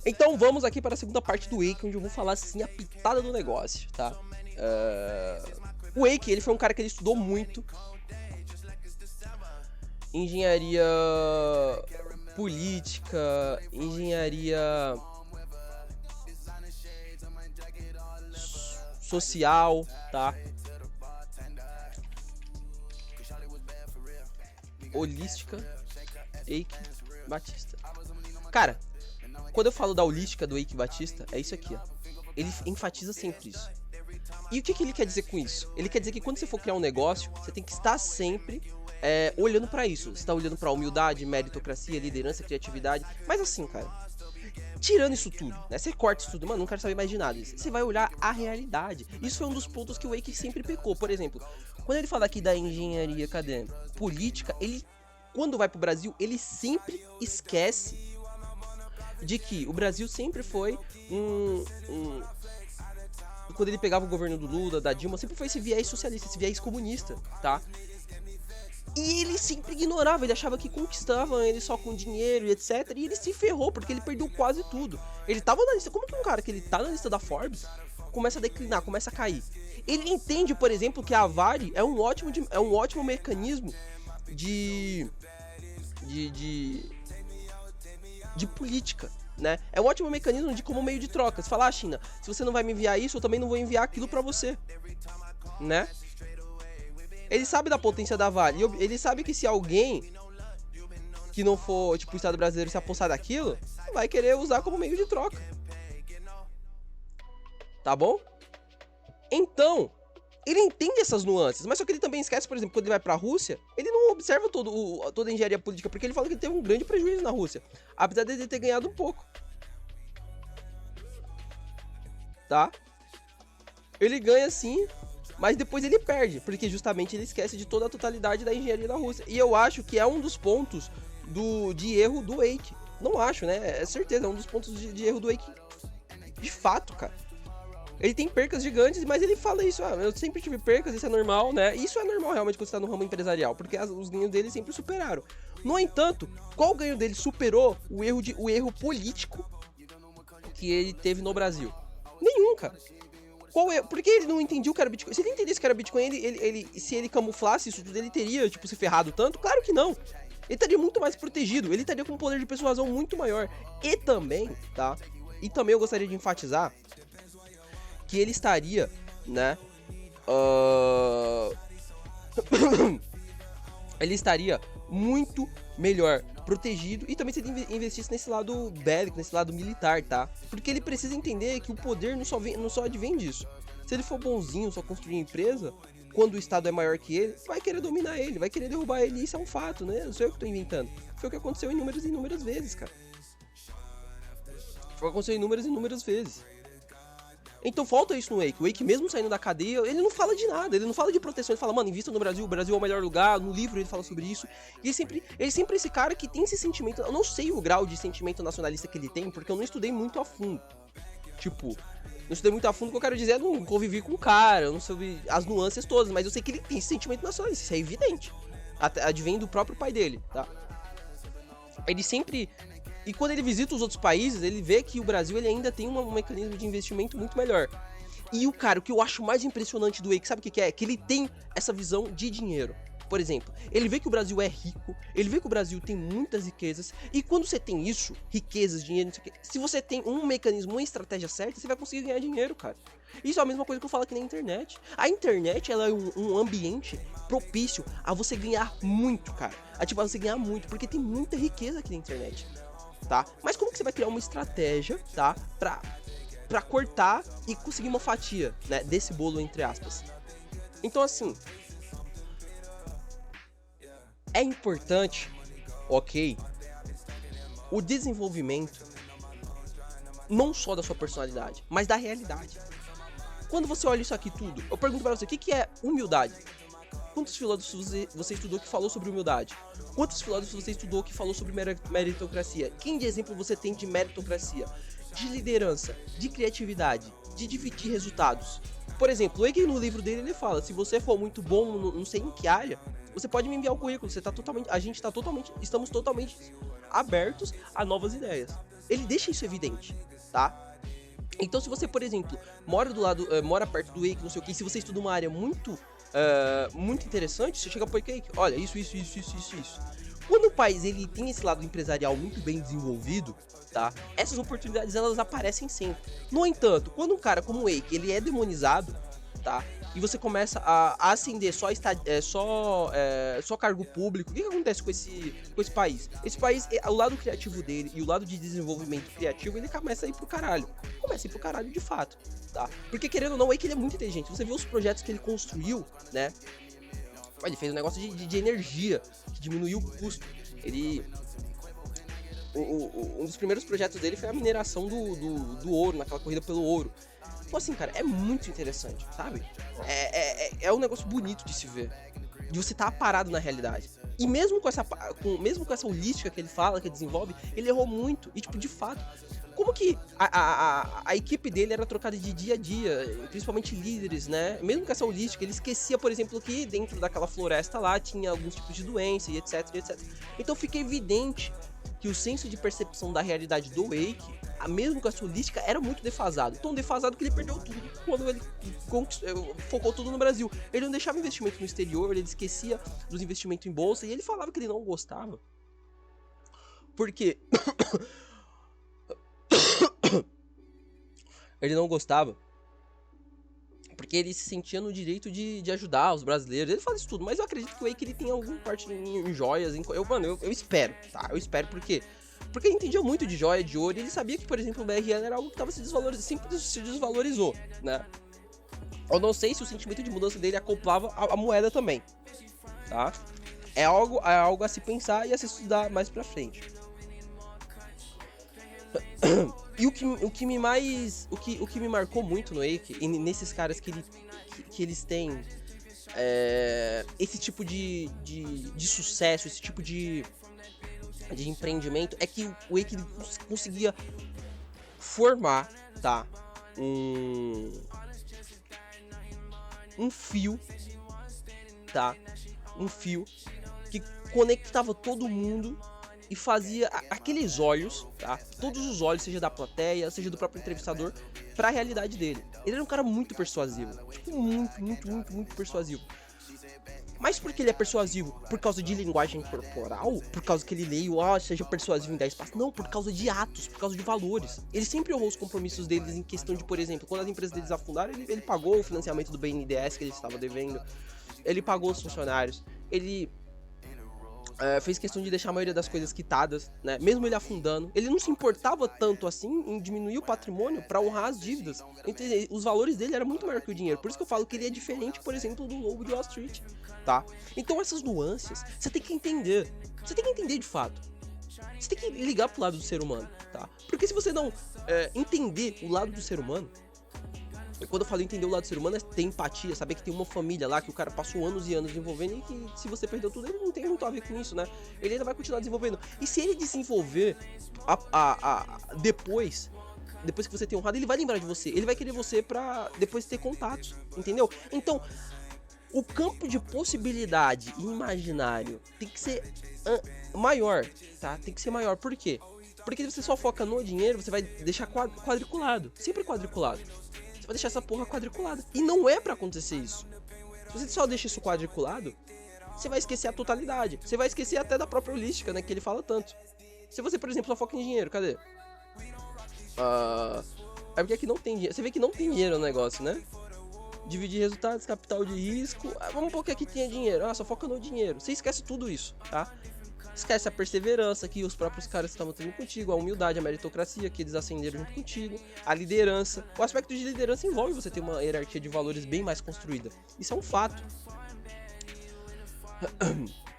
Então vamos aqui para a segunda parte do Wake, onde eu vou falar assim a pitada do negócio, tá? O Wake, ele foi um cara que ele estudou muito engenharia política, engenharia social, tá? Holística, Eike Batista. Cara, quando eu falo da holística do Eike Batista, é isso aqui, ó. Ele enfatiza sempre isso. E o que ele quer dizer com isso? Ele quer dizer que quando você for criar um negócio, você tem que estar sempre olhando pra isso. Você tá olhando pra humildade, meritocracia, liderança, criatividade. Mas assim, cara, tirando isso tudo, né? Você corta isso tudo, mano, não quero saber mais de nada. Você vai olhar a realidade. Isso foi um dos pontos que o Wake sempre pecou. Por exemplo, quando ele fala aqui da engenharia, cadê? Política, ele, quando vai pro Brasil, ele sempre esquece de que o Brasil sempre foi quando ele pegava o governo do Lula, da Dilma, sempre foi esse viés socialista, esse viés comunista, tá? E ele sempre ignorava, ele achava que conquistavam ele só com dinheiro e etc. E ele se ferrou, porque ele perdeu quase tudo. Ele tava na lista, como que um cara que ele tá na lista da Forbes começa a declinar, começa a cair? Ele entende, por exemplo, que a Vale é um ótimo mecanismo de política, né? É um ótimo mecanismo de como meio de troca. Você fala, China, se você não vai me enviar isso, eu também não vou enviar aquilo pra você, né? Ele sabe da potência da Vale. Ele sabe que se alguém que não for, tipo, o Estado brasileiro se apossar daquilo, vai querer usar como meio de troca. Tá bom? Então, ele entende essas nuances, mas só que ele também esquece, por exemplo, quando ele vai pra Rússia, ele não observa toda a engenharia política, porque ele fala que ele teve um grande prejuízo na Rússia, apesar de ele ter ganhado um pouco. Tá? Ele ganha sim, mas depois ele perde, porque justamente ele esquece de toda a totalidade da engenharia da Rússia. E eu acho que é um dos pontos de erro do Wake. Não acho, né? É certeza, é um dos pontos de erro do Wake. De fato, cara. Ele tem percas gigantes, mas ele fala isso, eu sempre tive percas, isso é normal, né? Isso é normal realmente quando você tá no ramo empresarial, porque os ganhos dele sempre superaram. No entanto, qual ganho dele superou o erro político que ele teve no Brasil? Nenhum, cara. Por que ele não entendia o que era Bitcoin? Se ele entendesse que era Bitcoin, se ele camuflasse isso tudo, ele teria, tipo, se ferrado tanto? Claro que não. Ele estaria muito mais protegido, ele estaria com um poder de persuasão muito maior. E também, tá? E também eu gostaria de enfatizar que ele estaria, né? Ele estaria muito melhor protegido e também se ele investisse nesse lado bélico, nesse lado militar, tá? Porque ele precisa entender que o poder não só advém disso. Se ele for bonzinho, só construir empresa, quando o Estado é maior que ele, vai querer dominar ele, vai querer derrubar ele, isso é um fato, né? Não sou eu que tô inventando. Foi o que aconteceu inúmeras vezes, cara. Foi o que aconteceu inúmeras vezes. Então falta isso no Wake. O Wake, mesmo saindo da cadeia, ele não fala de nada, ele não fala de proteção, ele fala, mano, invista no Brasil, o Brasil é o melhor lugar, no livro ele fala sobre isso. E ele é sempre esse cara que tem esse sentimento, eu não sei o grau de sentimento nacionalista que ele tem, porque eu não estudei muito a fundo. Tipo, não estudei muito a fundo, o que eu quero dizer é não convivi com o cara, eu não soube as nuances todas, mas eu sei que ele tem esse sentimento nacionalista, isso é evidente. Advém do próprio pai dele, tá? Ele sempre... E quando ele visita os outros países, ele vê que o Brasil ele ainda tem um mecanismo de investimento muito melhor. E o que eu acho mais impressionante do Wake, sabe o que é? Que ele tem essa visão de dinheiro. Por exemplo, ele vê que o Brasil é rico, ele vê que o Brasil tem muitas riquezas, e quando você tem isso, riquezas, dinheiro, não sei o que, se você tem um mecanismo, uma estratégia certa, você vai conseguir ganhar dinheiro, cara. Isso é a mesma coisa que eu falo aqui na internet. A internet, ela é um ambiente propício a você ganhar muito, cara. A você ganhar muito, porque tem muita riqueza aqui na internet. Tá? Mas como que você vai criar uma estratégia, tá? Pra cortar e conseguir uma fatia, né? Desse bolo, entre aspas. Então, assim... É importante, ok, o desenvolvimento não só da sua personalidade, mas da realidade. Quando você olha isso aqui tudo, eu pergunto pra você, o que é humildade? Quantos filósofos você estudou que falou sobre humildade? Quantos filósofos você estudou que falou sobre meritocracia? Quem de exemplo você tem de meritocracia? De liderança, de criatividade, de dividir resultados? Por exemplo, o Wake no livro dele ele fala, se você for muito bom, não sei em que área, você pode me enviar o currículo, estamos totalmente abertos a novas ideias. ele deixa isso evidente, tá? Então se você, por exemplo, mora perto do Wake, não sei o que, se você estuda uma área muito interessante, você chega pro Wake, olha, isso. Quando o país ele tem esse lado empresarial muito bem desenvolvido, tá? Essas oportunidades elas aparecem sempre. No entanto, quando um cara como o Wake, ele é demonizado, tá? E você começa a ascender só cargo público, o que acontece com esse país? Esse país, o lado criativo dele e o lado de desenvolvimento criativo, ele começa a ir pro caralho. Começa a ir pro caralho de fato, tá? Porque querendo ou não, o Wake ele é muito inteligente. Você vê os projetos que ele construiu, né? Ele fez um negócio de energia, que diminuiu o custo. Um dos primeiros projetos dele foi a mineração do ouro, naquela corrida pelo ouro. Então assim, cara, é muito interessante, sabe? É um negócio bonito de se ver. De você estar parado na realidade. E mesmo com essa holística que ele fala, que ele desenvolve, ele errou muito. E tipo, de fato, como que a equipe dele era trocada de dia a dia, principalmente líderes, né? Mesmo com essa holística, ele esquecia, por exemplo, que dentro daquela floresta lá tinha alguns tipos de doença e etc, etc. Então fica evidente que o senso de percepção da realidade do Wake, mesmo com essa holística, era muito defasado. Tão defasado que ele perdeu tudo quando ele focou tudo no Brasil. Ele não deixava investimento no exterior, ele esquecia dos investimentos em bolsa e ele falava que ele não gostava. Porque ele não gostava porque ele se sentia no direito de ajudar os brasileiros. Ele fala isso tudo, mas eu acredito que o Wake ele tem alguma parte em joias. Eu espero, tá? Eu espero porque ele entendia muito de joia, de ouro, e ele sabia que, por exemplo, o BRL era algo que tava sempre se desvalorizou, né? Eu não sei se o sentimento de mudança dele acoplava a moeda também, tá? É algo a se pensar e a se estudar mais pra frente. E o que me marcou muito no Wake, e nesses caras que eles têm esse tipo de sucesso, esse tipo de empreendimento, é que o Wake conseguia formar, tá, um fio, tá, um fio que conectava todo mundo e fazia aqueles olhos, tá? Todos os olhos, seja da plateia, seja do próprio entrevistador, pra realidade dele. Ele era um cara muito persuasivo. Tipo, muito persuasivo. Mas por que ele é persuasivo? Por causa de linguagem corporal? Por causa que ele leia, seja persuasivo em 10 passos? Não, por causa de atos, por causa de valores. Ele sempre honrou os compromissos deles em questão de, por exemplo, quando as empresas deles afundaram, ele pagou o financiamento do BNDES que ele estava devendo. Ele pagou os funcionários. Ele fez questão de deixar a maioria das coisas quitadas, né? Mesmo ele afundando, ele não se importava tanto assim em diminuir o patrimônio para honrar as dívidas. Então, os valores dele eram muito maior que o dinheiro. Por isso que eu falo que ele é diferente, por exemplo, do Lobo de Wall Street, tá? Então essas nuances, você tem que entender. Você tem que entender de fato. Você tem que ligar pro lado do ser humano, tá? Porque se você não entender o lado do ser humano, quando eu falo entender o lado do ser humano, é ter empatia, saber que tem uma família lá que o cara passou anos e anos desenvolvendo e que se você perdeu tudo, ele não tem muito a ver com isso, né? Ele ainda vai continuar desenvolvendo. E se ele desenvolver depois que você ter honrado, ele vai lembrar de você. Ele vai querer você pra depois ter contatos, entendeu? Então, o campo de possibilidade e imaginário tem que ser maior, tá? Tem que ser maior. Por quê? Porque se você só foca no dinheiro, você vai deixar quadriculado. Sempre quadriculado. Você vai deixar essa porra quadriculada. E não é pra acontecer isso. Se você só deixa isso quadriculado, você vai esquecer a totalidade. Você vai esquecer até da própria holística, né? Que ele fala tanto. Se você, por exemplo, só foca em dinheiro, cadê? É porque aqui não tem dinheiro. Você vê que não tem dinheiro no negócio, né? Dividir resultados, capital de risco. Vamos pôr que aqui tenha dinheiro. Só foca no dinheiro. Você esquece tudo isso, tá? Esquece a perseverança que os próprios caras estavam tendo contigo, a humildade, a meritocracia que eles ascenderam junto contigo, a liderança. O aspecto de liderança envolve você ter uma hierarquia de valores bem mais construída. Isso é um fato.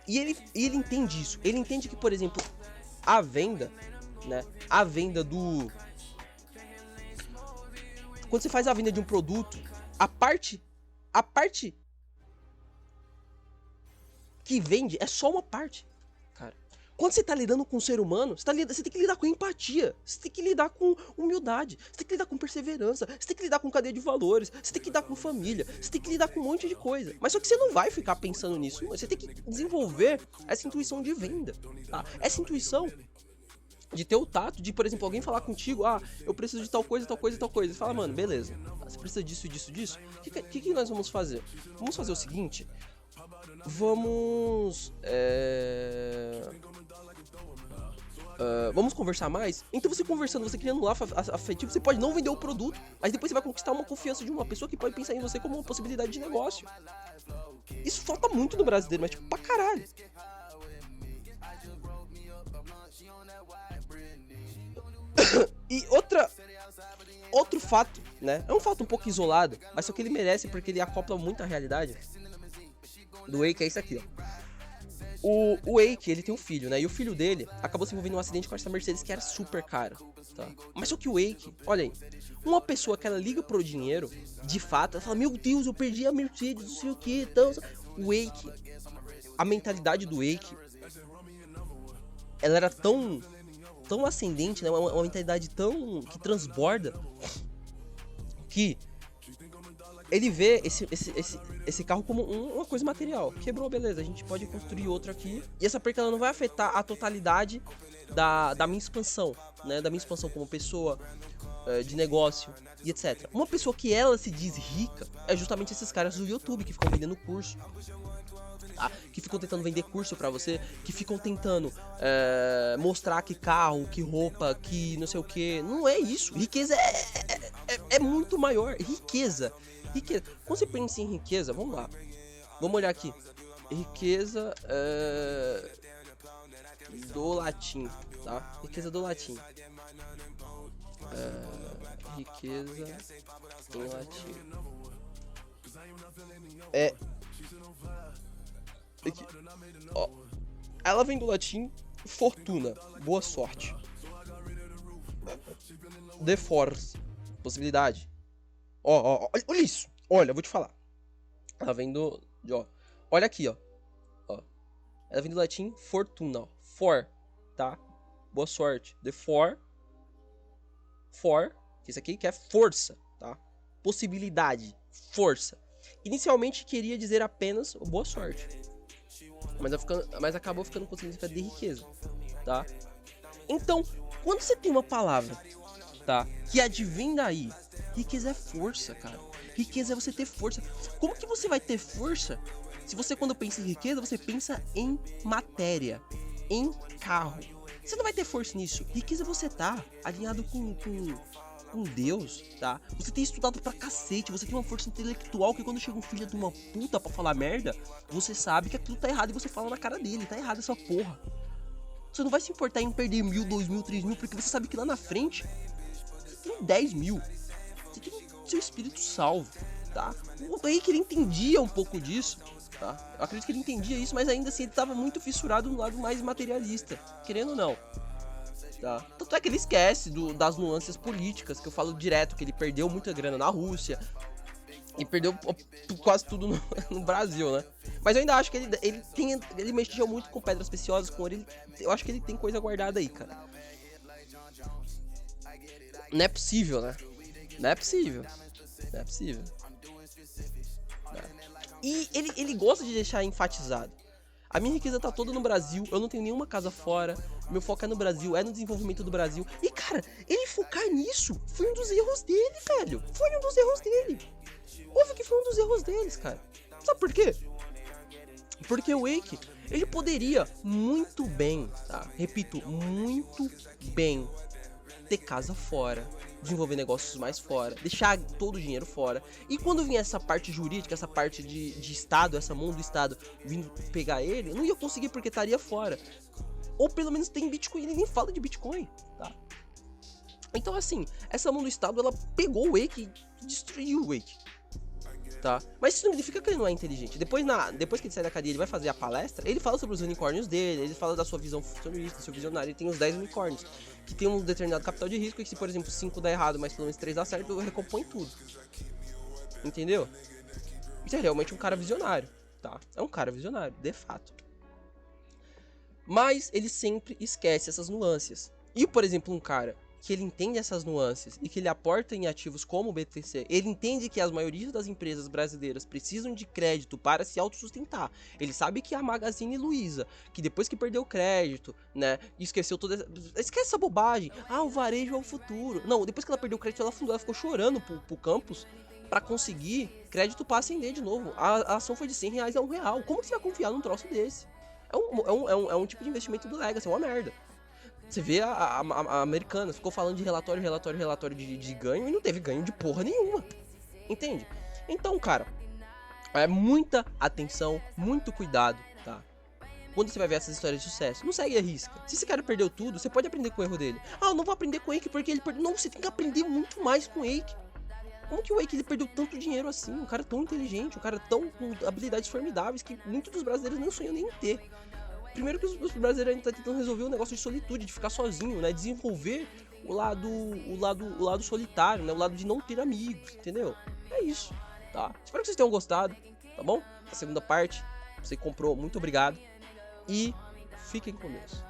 E ele entende isso. Ele entende que, por exemplo, a venda, né? A venda do... Quando você faz a venda de um produto, a parte que vende é só uma parte. Quando você tá lidando com um ser humano, você tem que lidar com empatia, você tem que lidar com humildade, você tem que lidar com perseverança, você tem que lidar com cadeia de valores, você tem que lidar com família, você tem que lidar com um monte de coisa. Mas só que você não vai ficar pensando nisso, você tem que desenvolver essa intuição de venda, tá? Essa intuição, De ter o tato de, por exemplo, alguém falar contigo, ah, eu preciso de tal coisa, tal coisa, tal coisa. Você fala, mano, beleza, você precisa disso, disso, disso. O que nós vamos fazer? Vamos fazer o seguinte, vamos... vamos conversar mais? Então você conversando, você criando um laço afetivo, você pode não vender o produto, mas depois você vai conquistar uma confiança de uma pessoa que pode pensar em você como uma possibilidade de negócio. Isso falta muito no brasileiro, mas tipo, pra caralho. E outro fato, né? É um fato um pouco isolado, mas só que ele merece porque ele acopla muito a realidade do Wake, é isso aqui, ó. O Wake, ele tem um filho, né? E o filho dele acabou se envolvendo em um acidente com essa Mercedes que era super cara, tá? Mas só que o Wake, olha aí, uma pessoa que ela liga pro dinheiro, de fato, ela fala, meu Deus, eu perdi a Mercedes, não sei o que, então... O Wake, a mentalidade do Wake, ela era tão ascendente, né? Uma mentalidade tão... que transborda, que... ele vê esse carro como uma coisa material. Quebrou, beleza, a gente pode construir outro aqui. E essa perca ela não vai afetar a totalidade da minha expansão, né? Da minha expansão como pessoa, de negócio e etc. Uma pessoa que ela se diz rica é justamente esses caras do YouTube que ficam vendendo curso. Tá? Que ficam tentando vender curso pra você, que ficam tentando mostrar que carro, que roupa, que não sei o que. Não é isso. Riqueza é muito maior. Riqueza. Quando você pensa em riqueza, vamos lá. Vamos olhar aqui. Riqueza do latim, tá? Riqueza do latim. Riqueza em latim. Aqui. Ó. Ela vem do latim fortuna, boa sorte. De force, possibilidade. Olha isso. Olha, eu vou te falar. Ela vem ó. Olha aqui, ó. Ela vem do latim fortuna, ó. For, tá? Boa sorte. The for, que isso aqui que é força, tá? Possibilidade, força. Inicialmente queria dizer apenas boa sorte. Mas acabou ficando com o significado de riqueza, tá? Então, quando você tem uma palavra, tá, que advém daí, riqueza é força, cara. Riqueza é você ter força. Como que você vai ter força se você, quando pensa em riqueza, você pensa em matéria, em carro? Você não vai ter força nisso. Riqueza você tá alinhado com Deus, tá? Você tem estudado pra cacete, você tem uma força intelectual que quando chega um filho de uma puta pra falar merda, você sabe que aquilo tá errado e você fala na cara dele, tá errado essa porra. Você não vai se importar em perder 1.000, 2.000, 3.000, porque você sabe que lá na frente você tem 10.000. Você tem seu espírito salvo, tá? O Wake, ele entendia um pouco disso, tá? Eu acredito que ele entendia isso, mas ainda assim ele tava muito fissurado no lado mais materialista, querendo ou não. Tá? Tanto é que ele esquece das nuances políticas, que eu falo direto, que ele perdeu muita grana na Rússia e perdeu quase tudo no Brasil, né? Mas eu ainda acho que ele mexeu muito com pedras preciosas, com ouro. Eu acho que ele tem coisa guardada aí, cara. Não é possível, né? Não é possível. E ele gosta de deixar enfatizado. A minha riqueza tá toda no Brasil, eu não tenho nenhuma casa fora, meu foco é no Brasil, é no desenvolvimento do Brasil. E, cara, ele focar nisso foi um dos erros dele, velho. Foi um dos erros dele. Óbvio que foi um dos erros deles, cara. Sabe por quê? Porque o Wake, ele poderia muito bem, tá? Repito, muito bem ter casa fora, desenvolver negócios mais fora, deixar todo o dinheiro fora. E quando vinha essa parte jurídica, essa parte de Estado, essa mão do Estado vindo pegar ele, não ia conseguir porque estaria fora. Ou pelo menos tem Bitcoin, ele nem fala de Bitcoin, tá? Então assim, essa mão do Estado, ela pegou o Wake e destruiu o Wake, tá? Mas isso não significa que ele não é inteligente. Depois que ele sai da cadeia, ele vai fazer a palestra, ele fala sobre os unicórnios dele, ele fala da sua visão futurista, do seu visionário, ele tem os 10 unicórnios, que tem um determinado capital de risco, e que se, por exemplo, 5 dá errado, mas pelo menos 3 dá certo, eu recompõe tudo. Entendeu? Isso é realmente um cara visionário, tá? É um cara visionário, de fato. Mas ele sempre esquece essas nuances. E, por exemplo, um cara que ele entende essas nuances e que ele aporta em ativos como o BTC. Ele entende que as maiorias das empresas brasileiras precisam de crédito para se autossustentar. Ele sabe que a Magazine Luiza, que depois que perdeu o crédito, né, esqueceu toda esquece essa bobagem. Ah, o varejo é o futuro. Não, depois que ela perdeu o crédito, ela ficou chorando pro campus para conseguir crédito para acender de novo. A ação foi de R$100 a R$1. Como que você vai confiar num troço desse? É um tipo de investimento do Legacy, é uma merda. Você vê a americana, ficou falando de relatório de ganho e não teve ganho de porra nenhuma. Entende? Então, cara, é muita atenção, muito cuidado, tá? Quando você vai ver essas histórias de sucesso, não segue a risca. Se esse cara perdeu tudo, você pode aprender com o erro dele. Ah, eu não vou aprender com o Eike porque ele perdeu. Não, você tem que aprender muito mais com o Eike. Como que o Eike ele perdeu tanto dinheiro assim? Um cara tão inteligente, um cara tão com habilidades formidáveis que muitos dos brasileiros não sonham nem em ter. Primeiro que os brasileiros ainda estão tentando resolver o negócio de solitude, de ficar sozinho, né? Desenvolver o lado solitário, né? O lado de não ter amigos, entendeu? É isso, tá? Espero que vocês tenham gostado, tá bom? A segunda parte, você comprou, muito obrigado. E fiquem com Deus.